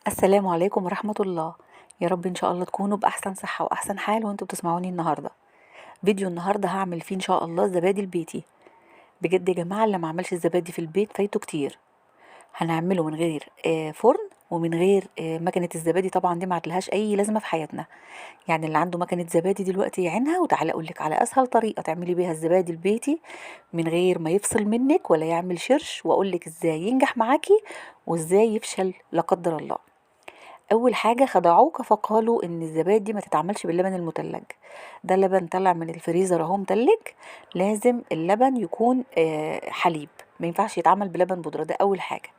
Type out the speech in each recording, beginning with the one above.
السلام عليكم ورحمة الله. يا رب إن شاء الله تكونوا بأحسن صحة وأحسن حال وانتوا بتسمعوني النهاردة. فيديو النهاردة هعمل فيه إن شاء الله الزبادي البيتي. بجد يا جماعة اللي ما عملش الزبادي في البيت فايته كتير. هنعمله من غير فرن ومن غير مكنة الزبادي، طبعا دي ما عادلهاش أي لازمة في حياتنا. يعني اللي عنده مكنة زبادي دلوقتي يعينها وتعالى أقولك على أسهل طريقة تعملي بيها الزبادي البيتي من غير ما يفصل منك ولا يعمل شرش، وأقولك إزاي ينجح معاكي وإزاي يفشل لا قدر الله. اول حاجه خدعوك فقالوا ان الزبادي ما تتعملش باللبن المتلج. ده لبن طلع من الفريزر اهو متلج. لازم اللبن يكون حليب، ما ينفعش يتعمل بلبن بودره، ده اول حاجه.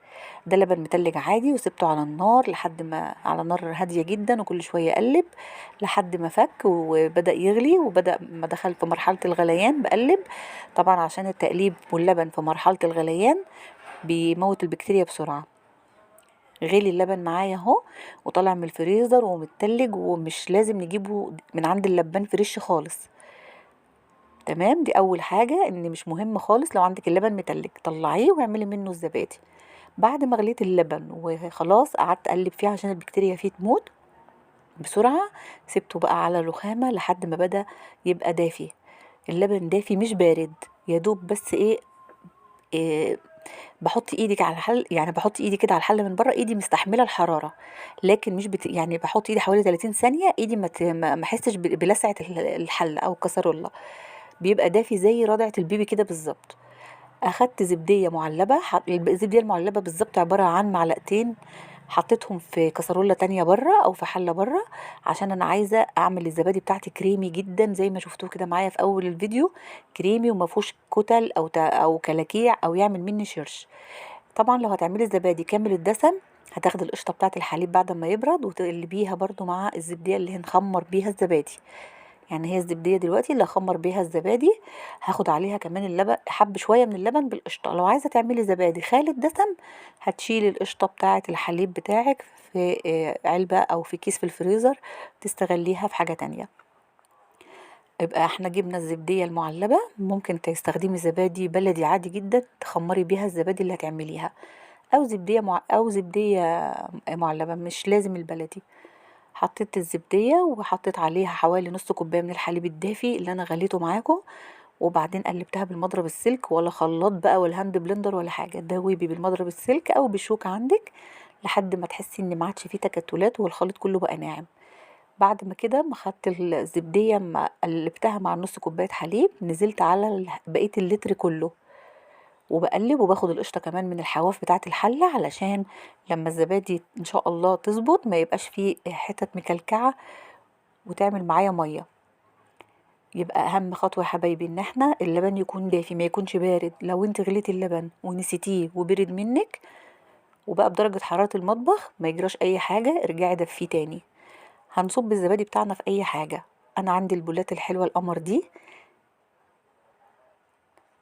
ده لبن متلج عادي وسبته على النار لحد ما على نار هاديه جدا، وكل شويه اقلب لحد ما فك وبدا يغلي وبدا ما دخل في مرحله الغليان بقلب. طبعا عشان التقليب واللبن في مرحله الغليان بيموت البكتيريا بسرعه. غلي اللبن معايا اهو وطالع من الفريزر ومتلج، ومش لازم نجيبه من عند اللبان فريش خالص. تمام، دي اول حاجة، ان مش مهم خالص لو عندك اللبن متلج طلعيه واعملي منه الزبادي. بعد ما غليت اللبن وخلاص قعدت اقلب فيه عشان البكتيريا فيه تموت بسرعة، سبته بقى على الرخامة لحد ما بدأ يبقى دافي. اللبن دافي مش بارد، يا دوب بس إيه باحط إيدِك على الحل، يعني باحط إيدي كده على الحلة من برّه، إيدي مستحملة الحرارة، لكن مش يعني باحط إيدي حوالي 30 ثانية، إيدي ما أحسش بلسعة الحلة أو الكسرولة، بيبقى دافي زي رضعة البيبي كده بالضبط. أخدت زبدية مُعلبة، الزبدية المُعلبة بالضبط عبارة عن معلقتين، حطيتهم في كسرولة تانية برّه أو في حلة برّه، عشان أنا عايزة أعمل الزبادي بتاعتي كريمي جدًا زي ما شفتوه كده معايا في أول الفيديو، كريمي وما فيهوش كُتل أو كلاكيع أو يعمل مني شِرش. طبعًا لو هتعملي الزبادي كامل الدسم، هتاخدي القشطة بتاعة الحليب بعد ما يبرد وتقلبيها برضه مع الزبدية اللي هنخمّر بيها الزبادي. يعني هي الزبدية دلوقتي اللي هاخمّر بيها الزبادي، هاخد عليها كمان حبّة شوية من اللبن بالقشطة. لو عايزة تعملي زبادي خالي الدسم، هتشيلي القشطة بتاعة الحليب بتاعِك في علبة أو في كيس في الفريزر تستغليها في حاجة تانية. يبقى إحنا جبنا الزبدية المُعلبة، ممكن تستخدمي زبادي بلدي عادي جدًا تخمّري بيها الزبادي اللي هتعمليها، أو زبدية مُعلبة مش لازم البلدي. حطيت الزبدية وحطيت عليها حوالي نُص كوباية من الحليب الدافي اللي أنا غليته معاكم، وبعدين قلبتها بالمضرب السلك، ولا خلاط بقى ولا هاند بلندر ولا حاجة، دوبي بالمضرب السلك أو بالشوكة عندِك لحد ما تحسي إن ما عادش فيه تكتلات والخليط كله بقى ناعم. بعد ما كده أما خدت الزبدية أما قلبتها مع النُص كوباية حليب، نزلت على بقية اللتر كله، وباقلّب وباخد القشطة كمان من الحواف بتاعة الحلة علشان لمّا الزبادي إن شاء الله تضبط ما يبقاش فيه حتت مكلكعة وتعمل معايا مَيّة. يبقى أهم خطوة يا حبايبي إن إحنا اللبن يكون دافي ما يكونش بارد. لو أنتِ غليتِ اللبن ونسيتيه وبرد منِّك وبقى بدرجة حرارة المطبخ ما يجراش أي حاجة، ارجعي دفّيه تاني. هنصُب الزبادي بتاعنا في أي حاجة. أنا عندي البولات الحلوة القمر دي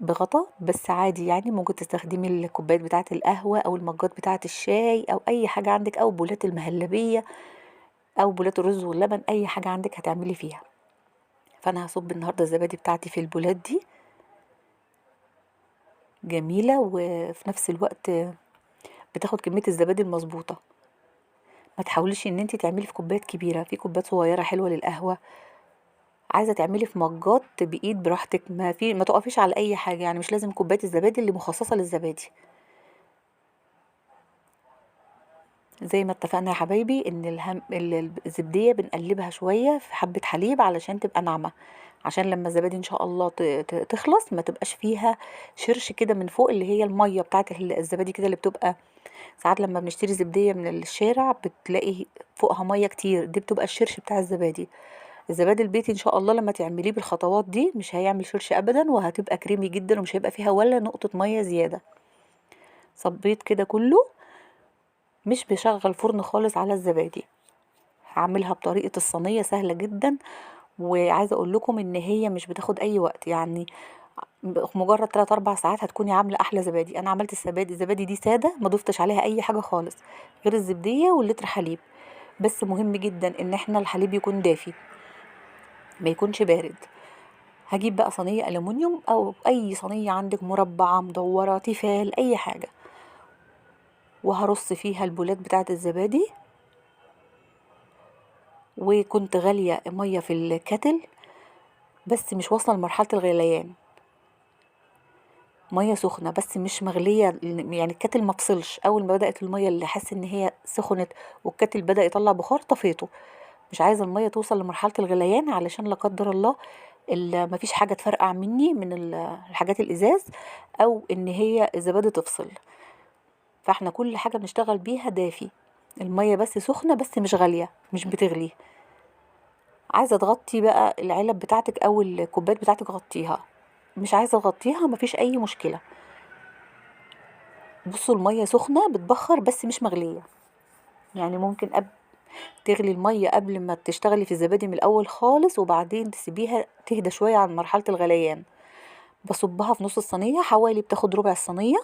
بغطا بس عادي، يعني ممكن تستخدمي الكوبايات بتاعة القهوة أو المجات بتاعة الشاي أو أي حاجة عندِك، أو بولات المهلبية أو بولات الرز واللبن، أي حاجة عندِك هتعملي فيها. فأنا هاصُب النهارده الزبادي بتاعتي في البولات دي، جميلة وفي نفس الوقت بتاخد كمية الزبادي المضبوطة. ما تحاوليش إن أنتِ تعملي في كوبايات كبيرة، في كوبايات صغيرة حلوة للقهوة، عايزة تعملي في مجات بإيد براحتك، ما تُقفيش على أي حاجة، يعني مش لازم كوباية الزبادي اللي مخصصة للزبادي. زي ما اتفقنا يا حبايبي إن الزبدية بنقلبها شوية في حبة حليب علشان تبقى ناعمة، عشان لما الزبادي إن شاء الله تخلص ما تبقاش فيها شرش كده من فوق، اللي هي المية بتاعة الزبادي كده اللي بتبقى ساعات لما بنشتري زبدية من الشارع بتلاقي فوقها مية كتير، دي بتبقى الشرش بتاع الزبادي. الزبادي البيتي إن شاء الله لما تعمليه بالخطوات دي مش هيعمل شرش أبدا، وهتبقى كريمي جدا ومش هيبقى فيها ولا نقطة مية زيادة. صبيت كده كله، مش بشغل فرن خالص على الزبادي، هاعملها بطريقة الصينية سهلة جدًا، وعايزة أقول لكم إن هي مش بتاخد أي وقت، يعني مجرد 3، 4 ساعات هتكوني عاملة أحلى زبادي. أنا عملت الزبادي دي سادة ما ضفتش عليها أي حاجة خالص غير الزبدية واللتر حليب. بس مهم جدًا إن إحنا الحليب يكون دافي ما يكونش بارد. هاجيب بقى صينية ألومنيوم أو أي صينية عندِك مربعة، مدورة، تيفال، أي حاجة، وهارص فيها البولات بتاعة الزبادي وكنت غالية مية في الكتل بس مش واصلة لمرحلة الغليان، مية سخنة بس مش مغلية، يعني الكتل مفصلش. اول ما بدأت المية اللي حاسة ان هي سخنت والكتل بدأ يطلع بخار طفيته. مش عايزة المية توصل لمرحلة الغليان علشان لا قدر الله مفيش حاجة تفرقع مني من الحاجات الازاز، او ان هي الزبادي تفصل. فاحنا كل حاجة بنشتغل بيها دافي، المية بس سخنة بس مش غالية، مش بتغلي. عايزة تغطي بقى العلب بتاعتك او الكوبايات بتاعتك غطيها، مش عايزة تغطيها مفيش اي مشكلة. بصوا المية سخنة بتبخر بس مش مغلية، يعني ممكن تغلي المية قبل ما تشتغلي في الزبادي من الاول خالص، وبعدين تسيبيها تهدى شوية عن مرحلة الغليان. بصبها في نص الصينية، حوالي بتاخد ربع الصينية.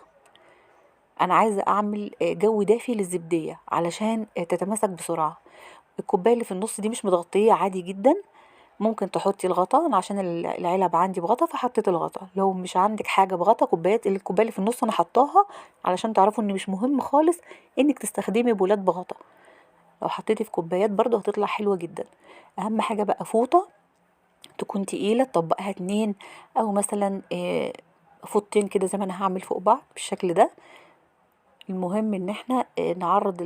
انا عايزة اعمل جو دافي للزبدية علشان تتماسك بسرعة. الكوباية اللي في النص دي مش متغطية عادي جدا، ممكن تحطي الغطا. أنا عشان العلب عندي بغطا فحطيت الغطا. لو مش عندك حاجة بغطا، الكوباية اللي في النص انا حطاها علشان تعرفوا ان مش مهم خالص انك تستخدمي بولات بغطا. لو حطيتي في كوبايات برضو هتطلع حلوة جدا. اهم حاجة بقى فوطة تكون تقيلة تطبقها 2، او مثلا فوطتين كده زي ما انا هعمل فوق بعض بالشكل ده. المهم ان احنا نعرض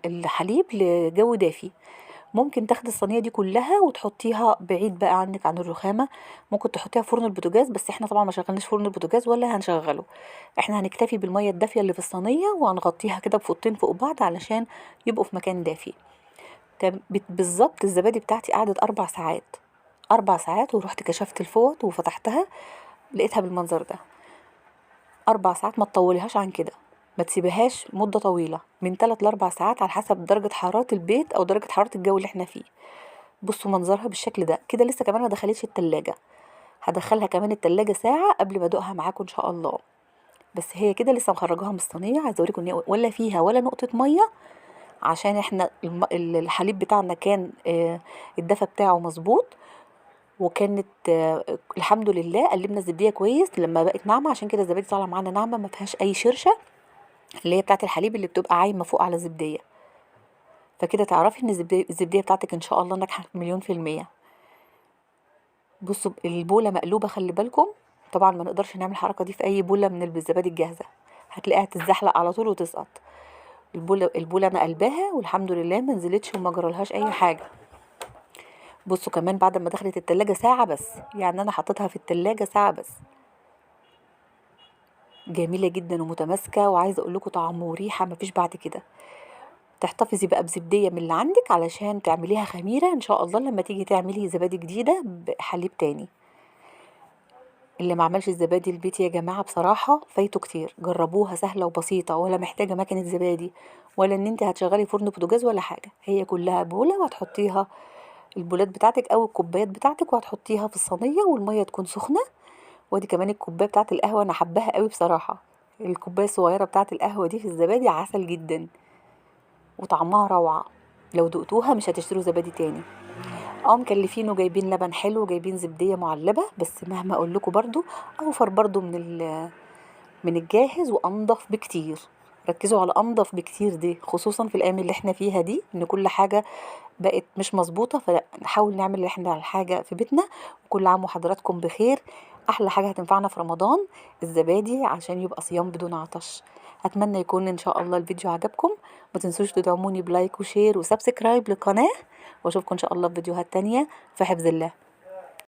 الحليب لجو دافي. ممكن تاخدي الصينيه دي كلها وتحطيها بعيد بقى عنك عن الرخامه. ممكن تحطيها في فرن البوتاجاز، بس احنا طبعا ما شغلناش فرن البوتاجاز ولا هنشغله. احنا هنكتفي بالميه الدافيه اللي في الصينيه وهنغطيها كده بفوطين فوق بعض علشان يبقوا في مكان دافي. بالظبط الزبادي بتاعتي قعدت 4 ساعات. 4 ساعات ورحت كشفت الفوط وفتحتها، لقيتها بالمنظر ده. 4 ساعات، ما تطوليهاش عن كده، ما تسيبهاش مدة طويلة، من 3 ل4 ساعات على حسب درجة حرارة البيت أو درجة حرارة الجو اللي احنا فيه. بصوا منظرها بالشكل ده كده. لسه كمان ما دخلتش التلاجة، هدخلها كمان التلاجة ساعة قبل ما ادوقها معاكم ان شاء الله. بس هي كده لسه مخرجاها من الصينية. عايزه اوريكم ان هي ولا فيها ولا نقطة مية، عشان احنا الحليب بتاعنا كان الدفى بتاعه مظبوط. وكانت الحمد لله قلبنا الزبديه كويس لما بقت ناعمه، عشان كده الزبادي طالعه معانا ناعمه ما فيهاش اي شرشه، اللي هي بتاعه الحليب اللي بتبقى عايمه فوق على الزبديه. فكده تعرفي ان الزبديه بتاعتك ان شاء الله ناجحه مليون في الميه. بصوا البوله مقلوبه، خلي بالكم. طبعا ما نقدرش نعمل الحركه دي في اي بوله من الزبادي الجاهزه، هتلاقيها تتزحلق على طول وتسقط. البوله انا قلباها والحمد لله ما نزلتش وما جرالهاش اي حاجه. بصوا كمان بعد ما دخلت التلاجة ساعة بس، يعني انا حطيتها في التلاجة ساعة بس، جميلة جدا ومتماسكة. وعايزة اقول لكم طعم وريحة مفيش بعد كده. تحتفظي بقى بزبدية من اللي عندك علشان تعمليها خميرة ان شاء الله لما تيجي تعملي زبادي جديدة بحليب تاني. اللي ما عملش الزبادي البيتي يا جماعة بصراحة فايته كتير. جربوها، سهلة وبسيطة، ولا محتاجة مكنة زبادي، ولا ان انت هتشغلي فرن بوتاجاز ولا حاجة. هي كلها بولة وهتحطيها البولات بتاعتك او الكوبايات بتاعتك، وهتحطيها في الصينية والمية تكون سخنة. ودي كمان الكوبايه بتاعه القهوه انا حباها قوي بصراحه. الكوبايه الصغيره بتاعه القهوه دي في الزبادي عسل جدا وطعمها روعه. لو دقتوها مش هتشتروا زبادي تاني. مكلفين وجايبين لبن حلو وجايبين زبديه معلبه، بس مهما اقول لكم برضو اوفر برضو من الجاهز وانضف بكتير. ركزوا على انضف بكتير دي، خصوصا في الايام اللي احنا فيها دي ان كل حاجه بقت مش مظبوطه. فنحاول نعمل اللي احنا على الحاجه في بيتنا. وكل عام وحضراتكم بخير. احلى حاجه هتنفعنا في رمضان الزبادي عشان يبقى صيام بدون عطش. اتمنى يكون ان شاء الله الفيديو عجبكم. ما تنسوش تدعموني بلايك وشير وسبسكرايب للقناه، واشوفكم ان شاء الله في فيديوهات تانية في حفظ الله.